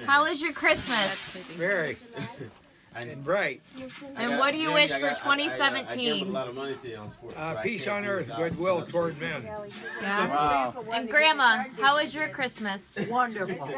How was your Christmas? Very. And bright. And what do you wish for I gave a 2017? lot of money to you on sports. so I Peace can't on do earth, without goodwill it. toward men. Yeah. Wow. And Grandma, how was your Christmas? Wonderful.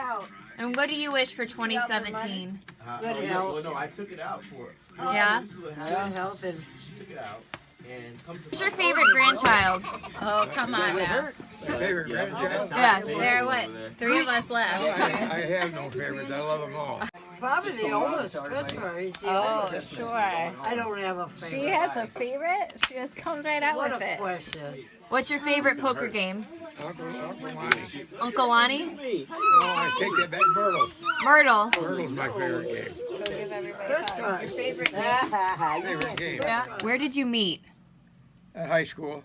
And what do you wish for 2017? Good Oh, health. Well, no, I took it out for it. Yeah? This is what Good happened. health and She took it out and come to What's your favorite grandchild? Oh, come on now. Favorite grandchild? Yeah, There are what? 3 of us left. I have no favorites. I love them all. probably the oldest Christopher. He's the Oh, oldest. sure. I don't have a favorite. She has a favorite. She just comes right out What with a it. question. What's your favorite poker game? Uncle Lonnie. Uncle Lonnie? No, I take that back. Myrtle. Myrtle. Myrtle's my favorite game. Go give everybody a Christopher. hug. Favorite Favorite game. Yeah. Where did you meet? At high school,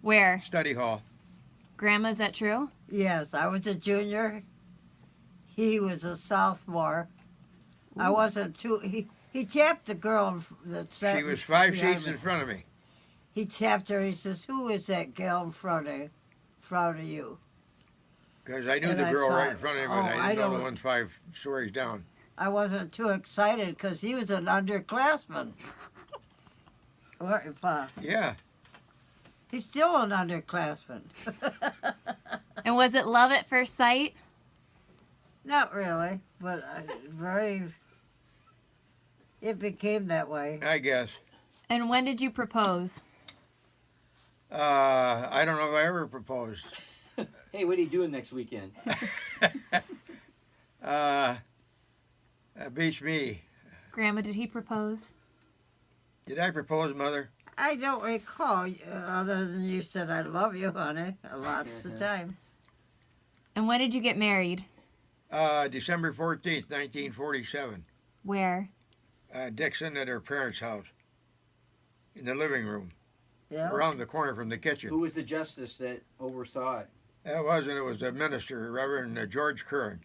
Where? study hall. Grandma, is that true? Yes, I was a junior. He was a sophomore. I wasn't too. He tapped the girl that sat. She was 5 behind seats me. in front of me. He tapped her. He says, "Who is that girl in front of you?" Because I knew And the I girl right thought, in front of him, oh, and I I didn't know the don't- one 5 stories down. I wasn't too excited because he was an underclassman. Or, Yeah. he's still an underclassman. And was it love at first sight? Not really, but it became that way. I guess. And when did you propose? I don't know if I ever proposed. Hey, what are you doing next weekend? That beats me. Grandma, did he propose? Did I propose, Mother? I don't recall, other than you said, "I love you, honey," lots of time. And when did you get married? December 14th, 1947. Where? Dixon at her parents' house. In the living room. Yeah. Around the corner from the Who kitchen. was the justice that oversaw it? It was a minister, Reverend George Curran.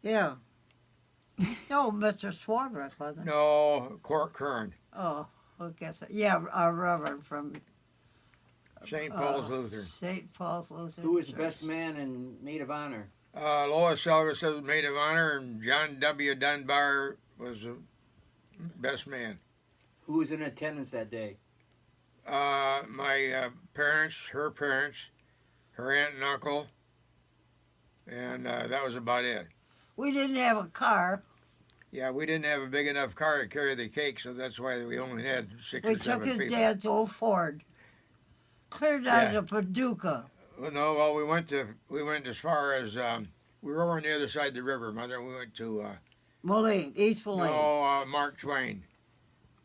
Yeah. No, Mr. Swarbrick, wasn't it? No, Court Curran. Oh, I guess. Yeah, a reverend from St. Paul's Lutheran. St. Paul's Lutheran. Who was the Church. best man and maid of honor? Lois Selvis was maid of honor, and John W. Dunbar was the best man. Who was in attendance that day? My parents, her aunt and uncle, and that was about it. We didn't have a car. Yeah, we didn't have a big enough car to carry the cake, so that's why we only had 6 We or took 7 his people. dad's old Ford. Clear down Yeah. to Paducah. Well, we went as far as we were over on the other side of the river, Mother. We went to Moline, East Moline. Mark Twain,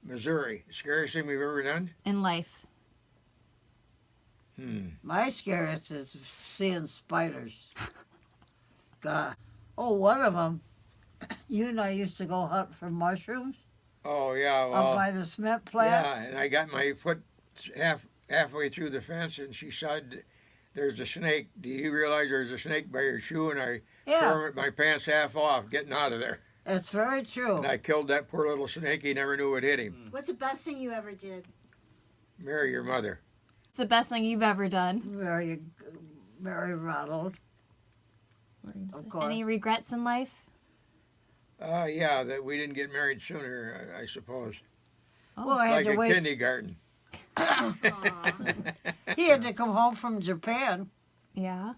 Missouri. Scariest thing we've ever done. In life. My scariest is seeing spiders. God. Oh, one of them. You and I used to go hunt for mushrooms Oh yeah, up well, by the cement plant. yeah, and I got my foot halfway through the fence, and she said, "There's a snake. Do you realize there's a snake by your shoe?" And I Yeah, tore my pants half off, getting out of there. it's very true. And I killed that poor little snake. He never knew it hit him. What's the best thing you ever did? Marry your mother. It's the best thing you've ever done. Very Ronald. Of course. Any regrets in life? Yeah, that we didn't get married sooner, I suppose. Well, I had Like to a wait. kindergarten. He had to come home from Japan. Yeah.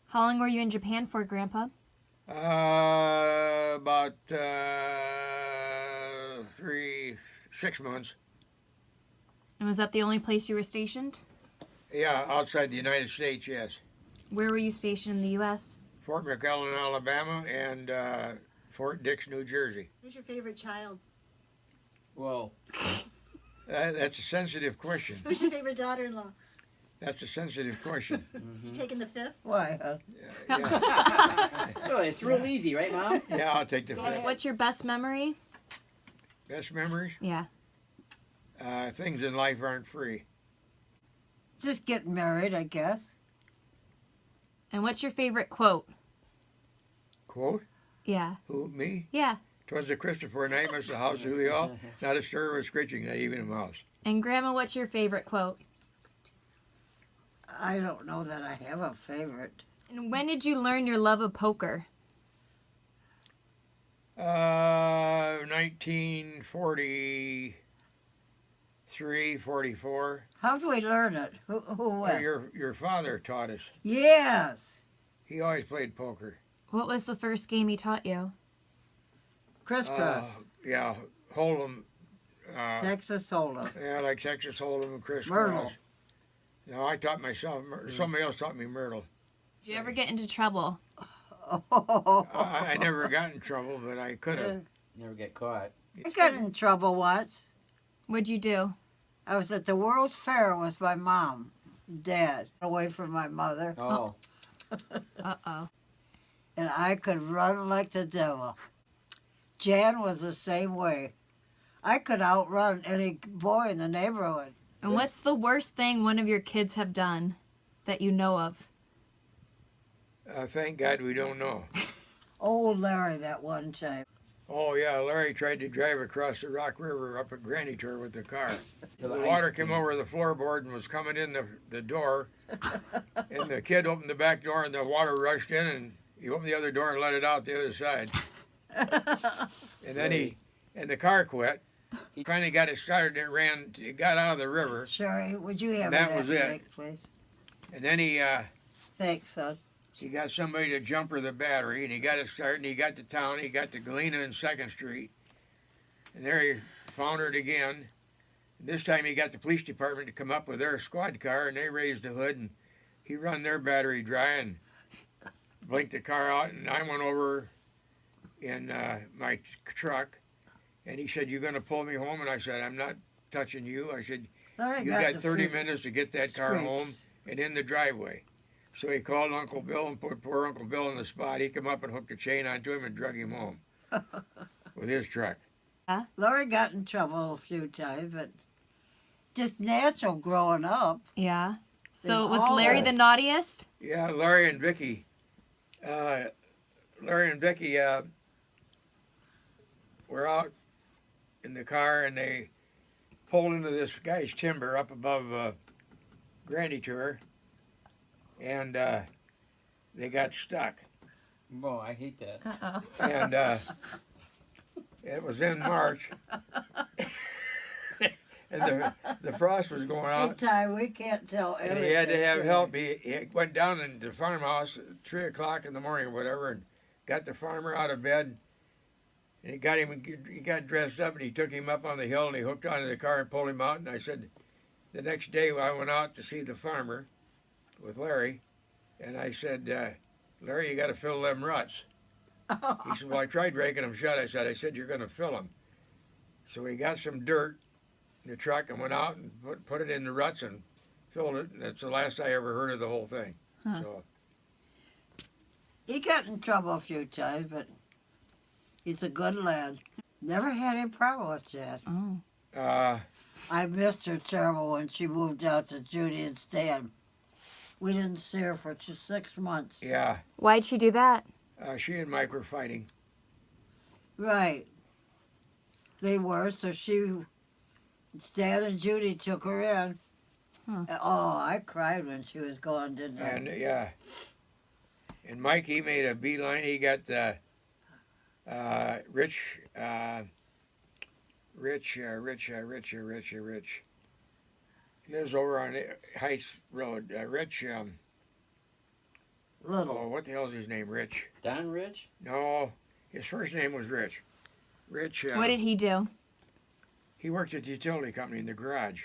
How long were you in Japan for, Grandpa? About 6 months. And was that the only place you were stationed? Yeah, outside the United States, yes. Where were you stationed in the U.S.? Fort McClellan, Alabama, and Fort Dix, New Jersey. Who's your favorite child? Well, That's a sensitive question. Who's your favorite daughter-in-law? That's a sensitive question. You taking the fifth? Why? Yeah, oh, it's real easy, right, Mom? yeah, I'll take the fifth. What's your best memory? Best memories? Yeah. Things in life aren't free. Just getting married, I guess. And what's your favorite quote? Quote? Yeah. Who, me? Yeah. 'Twas a Christopher night, must the house of the all. Not a stir or a screeching, not even a mouse. And Grandma, what's your favorite quote? I don't know that I have a favorite. And when did you learn your love of poker? 1943, 44. How do we learn it? Who Well, went? your father taught us. Yes. He always played poker. What was the first game he taught you? Crisscross. Yeah, Hold'em. Texas Hold'em. Yeah, like Texas Hold'em and crisscross. Myrtle. No, I taught myself. Somebody else taught me Myrtle. Did you ever get into trouble? Oh, I never got in trouble, but I could have. Never get caught. I got in trouble once. What'd you do? I was at the World's Fair with my mom, dad, away from my mother, Oh. Uh-oh. and I could run like the devil. Jan was the same way. I could outrun any boy in the neighborhood. And what's the worst thing one of your kids have done that you know of? Thank God we don't know. Old Larry that one time. Oh yeah, Larry tried to drive across the Rock River up at Granny Tour with the car. To The ice water cream. came over the floorboard and was coming in the door. And the kid opened the back door and the water rushed in and he opened the other door and let it out the other side. And then the car quit. He finally got it started and it got out of the river. Sherry, would you have That that was it. drink, please? And then he Thanks, son. got somebody to jumper the battery and he got it started and he got to town. He got to Galena and 2nd Street. And there he found it again. This time he got the police department to come up with their squad car and they raised the hood and he run their battery dry and blinked the car out and I went over in my truck and he said, "You gonna pull me home?" And I said, "I'm not touching you." I said, Larry "You got got the 30 fruit minutes to get that car scrapes. home and in the driveway." So he called Uncle Bill and put poor Uncle Bill in the spot. He come up and hooked a chain onto him and drug him home with his truck. Larry got in trouble a few times, but just natural growing up. Yeah. So They've was all Larry had- the naughtiest? Yeah, Larry and Vicky. Were out in the car and they pulled into this guy's timber up above Grandy Tour and they got stuck. Oh, I hate that. Uh-oh. And it was in March. And the frost was going Hey, out. Ty, we can't tell And everything. he had to have can help. we? He went down into the farmhouse at 3 o'clock in the morning or whatever and got the farmer out of bed. And he got dressed up and he took him up on the hill and he hooked onto the car and pulled him out. And I said, the next day I went out to see the farmer with Larry. And I said, "Larry, you got to fill them ruts." He said, "Well, I tried raking them shut." I said, "You're going to fill them." So he got some dirt in the truck and went out and put it in the ruts and filled it. And that's the last I ever heard of the whole thing. Huh. So He got in trouble a few times, but he's a good lad. Never had any problem with that. Oh. I missed her terrible when she moved out to Judy and Stan. We didn't see her for 6 months. yeah, Why'd she do that? she and Mike were fighting. Right. They were, so Stan and Judy took her in. Huh. Oh, I cried when she was gone, didn't I? And yeah, and Mike, he made a beeline. He got Rich. He lives over on Heights Road. Rich. Little. Oh, what the hell's his name? Rich. Don Rich? No, his first name was Rich. Rich. What did he do? He worked at the utility company in the garage.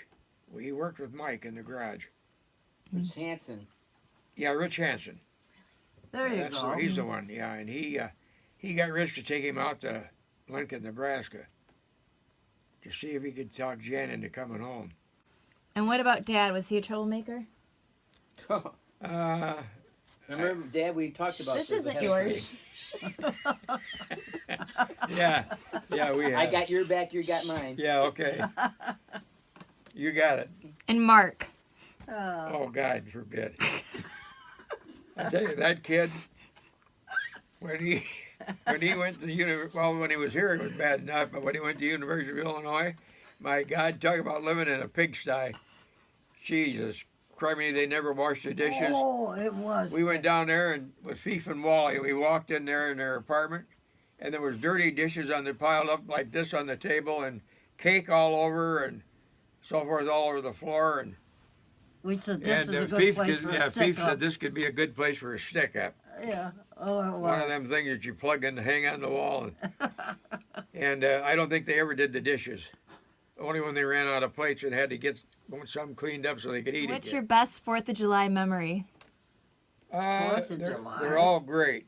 He worked with Mike in the garage. Rich Hansen. Yeah, Rich Hansen. There you That's go. he's the one. Yeah, and he got Rich to take him out to Lincoln, Nebraska, to see if he could talk Jan into coming home. And what about Dad? Was he a troublemaker? Remember, Dad, we talked about This this isn't ahead of yours. Yeah, we have. I got your back, you got mine. Yeah, okay. You got it. And Mark. Oh, God forbid. I tell you, that kid, when he went to the when he was here, it was bad enough, but when he went to the University of Illinois, my God, talk about living in a pigsty. Jesus Christ, they never washed the dishes. Oh, it was. We went down there and with Fief and Wally, we walked in there in their apartment, and there was dirty dishes on the piled up like this on the table, and cake all over, and so forth all over the floor. And We said this is a good Fief, place for a Fief stick said up. this could be a good place for a stick up. Yeah. Oh, it One of was. them things that you plug in to hang on the wall. And I don't think they ever did the dishes. Only when they ran out of plates and had to get some cleaned up so they could eat What's it. your best 4th of July memory? Fourth of they're, July? they're all great.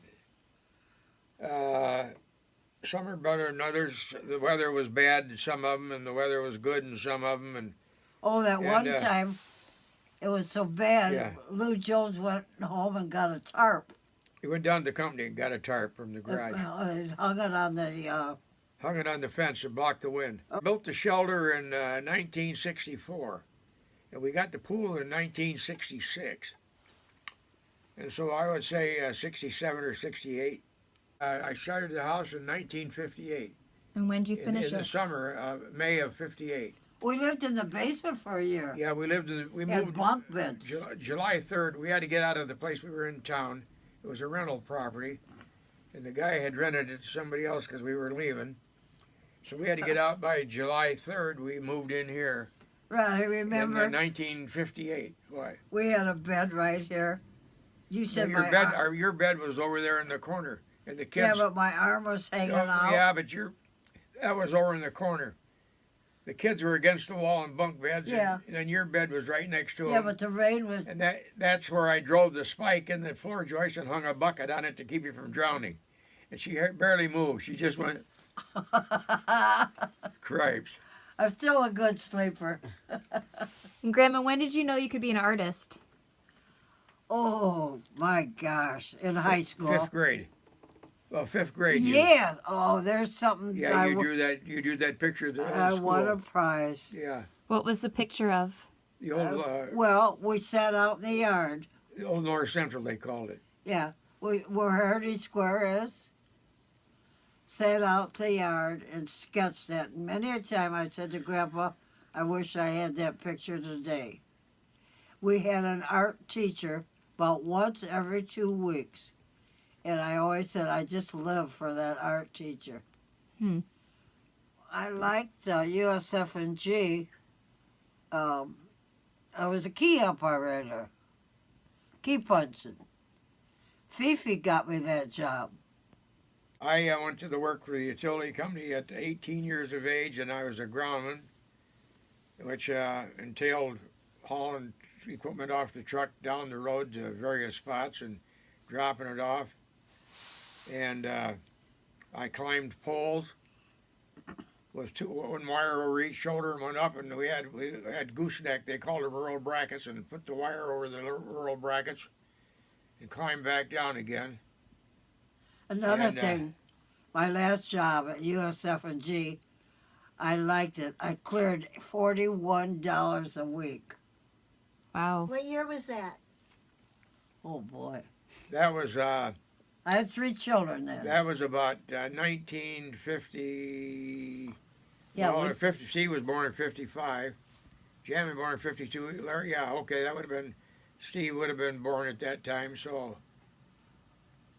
Some are better than others. The weather was bad in some of them, and the weather was good in some of them. And Oh, that And, one uh, time, it was so bad. Yeah. Lou Jones went home and got a tarp. he went down to the company and got a tarp from the garage. And hung it on the. Hung it on the fence to block the wind. Built the shelter in 1964, and we got the pool in 1966. And so I would say 67 or 68. I started the house in 1958. And when did you In finish the it? summer, May of '58. We lived in the basement for a year. Yeah, we lived in. We Had moved bunk beds. July 3rd. We had to get out of the place we were in town. It was a rental property, and the guy had rented it to somebody else because we were leaving. So we had to get out by July 3rd. We moved in here Right, I in remember 1958. Why? we had a bed right here. You No, said your my bed, arm, your bed was over there in the corner, and the kids. yeah, but my arm was hanging Oh, out. yeah, but that was over in the corner. The kids were against the wall in bunk beds, Yeah. and then your bed was right next to Yeah, them. but the rain was. And that's where I drove the spike in the floor joist and hung a bucket on it to keep you from drowning. And she barely moved. She just went, cripes. I'm still a good sleeper. And Grandma, when did you know you could be an artist? Oh my gosh! In high school. Fifth grade. Well, fifth grade. Yeah. Oh, there's something. Yeah, I, you drew that. You drew that picture there I in won a school. prize. Yeah, What was the picture of? the old, Well, we sat out in the yard. the old North Central they called it. Yeah, where Heritage Square is. Sat out the yard and sketched that. And many a time I said to Grandpa, I wish I had that picture today. We had an art teacher about once every 2 weeks. And I always said, I just live for that art teacher. Hmm. I liked USF&G. I was a key operator. Key punching. Fifi got me that job. I went to the work for the utility company at 18 years of age, and I was a groundman, which entailed hauling equipment off the truck down the road to various spots and dropping it off. And I climbed poles with one wire over each shoulder and went up, and we had gooseneck, they called them rural brackets, and put the wire over the rural brackets and climbed back down again. Another And, thing, my last job at USF&G, I liked it. I cleared $41 a week. Wow. What year was that? Oh boy. That was I had 3 children then. That was about 1950. Yeah, well, we- 50. She was born in 55. Jan was born in 52. Larry, yeah, okay, that would have been. Steve would have been born at that time, so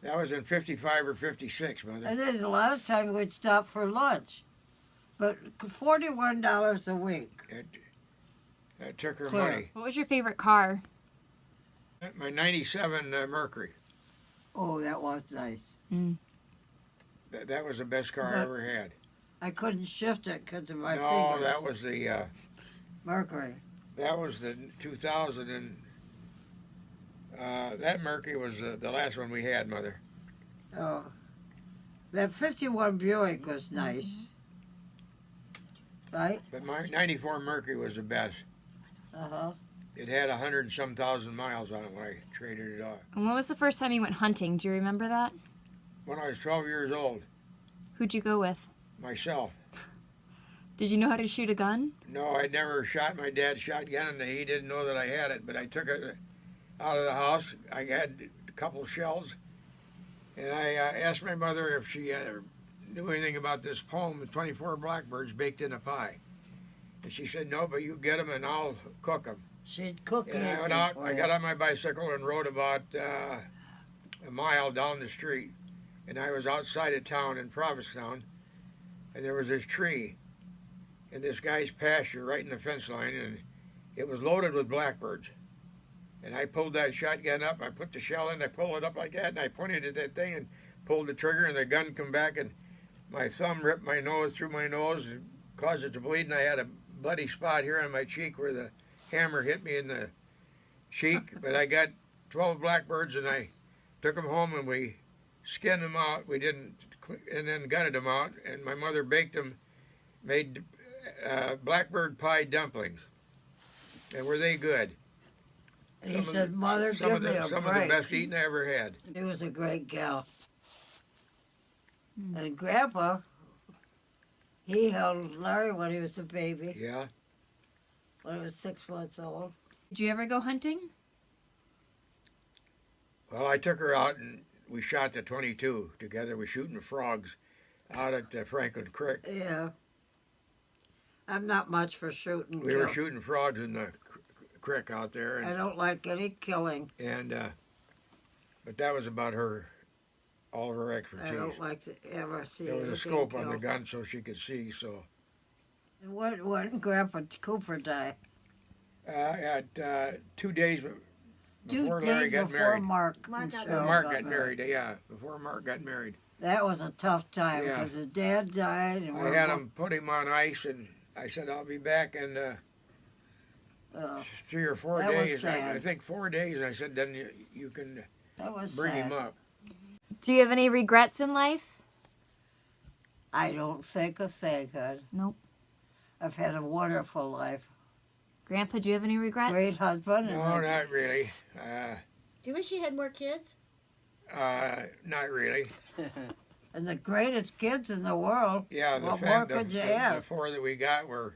that was in 55 or 56, mother. And then a lot of times we'd stop for lunch. But $41 a week. That took her Clear. money. What was your favorite car? My 97 Mercury. Oh, that was nice. That was the best car I But- ever had. I couldn't shift it because of my No, fingers. that was the Mercury. 2000 and that Mercury was the last one we had, mother. Oh, that 51 Buick was nice. Right? But my 94 Mercury was the best. Uh-huh. It had 100 and some thousand miles on it when I traded it off. And when was the first time you went hunting? Do you remember that? When I was 12 years old, Who'd you go with? myself. Did you know how to shoot a gun? No, I'd never shot my dad's shotgun, and he didn't know that I had it. But I took it out of the house. I had a couple shells, and I asked my mother if she knew anything about this poem, "The 24 Blackbirds Baked in a Pie." And she said, "No, but you get them, and I'll cook them." She'd cook And I anything went out. for I you. got on my bicycle and rode about a mile down the street. and I was outside of town in Provincetown, and there was this tree in this guy's pasture right in the fence line, and it was loaded with blackbirds. And I pulled that shotgun up, I put the shell in, I pulled it up like that, and I pointed at that thing and pulled the trigger, and the gun come back, and my thumb ripped my nose through my nose and caused it to bleed, and I had a bloody spot here on my cheek where the hammer hit me in the cheek. But I got 12 blackbirds, and I took them home, and we skinned them out. We didn't, and then gutted them out, and my mother baked them, made blackbird pie dumplings. And were they good? And he said, Mother, Some give of me the, a some of the break. best eating I ever had. She was a great gal. And Grandpa, he held Larry when he was a baby, Yeah. when he was 6 months old. Did you ever go hunting? Well, I took her out and we shot the 22 together. We shooting the frogs out at Franklin Creek. Yeah. I'm not much for shooting. We were kill. shooting frogs in the creek out there, I and don't like any killing. but that was about her, all of her I expertise. don't like to ever see There was a anything scope on the killed. gun so she could see. So And when did Grandpa Cooper die? at 2 days 2 before days Larry got before married. Mark Mark, got Michelle Before Mark got married, yeah. Before Mark got married. That was a tough time Yeah. because his dad died. And I we're had both- him put him on ice, and I said I'll be back in 3 or 4 That was days. sad. I think 4 days. And I said then you can that was bring sad. him up. Do you have any regrets in life? I don't think a thing, hon. Nope. I've had a wonderful life. Grandpa, do you have any regrets? Great husband. No, And not really. Do you wish you had more kids? Not really. and the greatest kids in the world. Yeah, What more could you the have? 4 that we got were,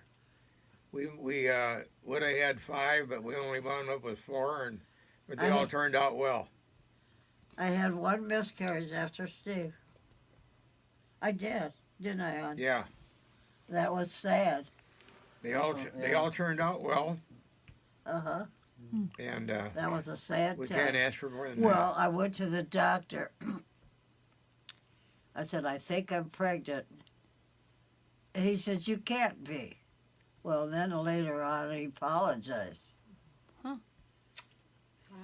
we would have had 5, but we only wound up with 4, but they I all had- turned out well. I had 1 miscarriage after Steve. I did, didn't I, hon? Yeah, That was sad. they all they yeah. all turned out well, Uh-huh. and That was a sad we time. can't ask for more than Well, I went to the doctor. I said, I think I'm pregnant. And he said, you can't be. Well, then later on, he apologized. Huh.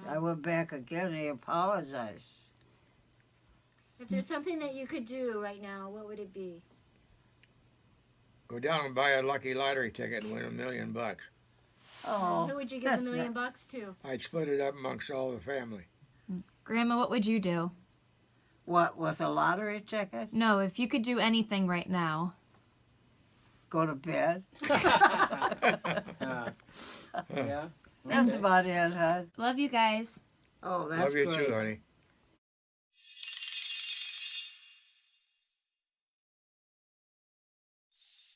I went back again, and he apologized. If there's something that you could do right now, what would it be? that. Go down and buy a lucky lottery ticket and win $1 million. Oh, Who would you give that's $1 million not- to? I'd split it up amongst all the family. Grandma, what would you do? what, with a lottery ticket? No, if you could do anything right now. Go to bed? Yeah. That's about it, huh? Love you guys. Oh, that's Love you great. too, honey.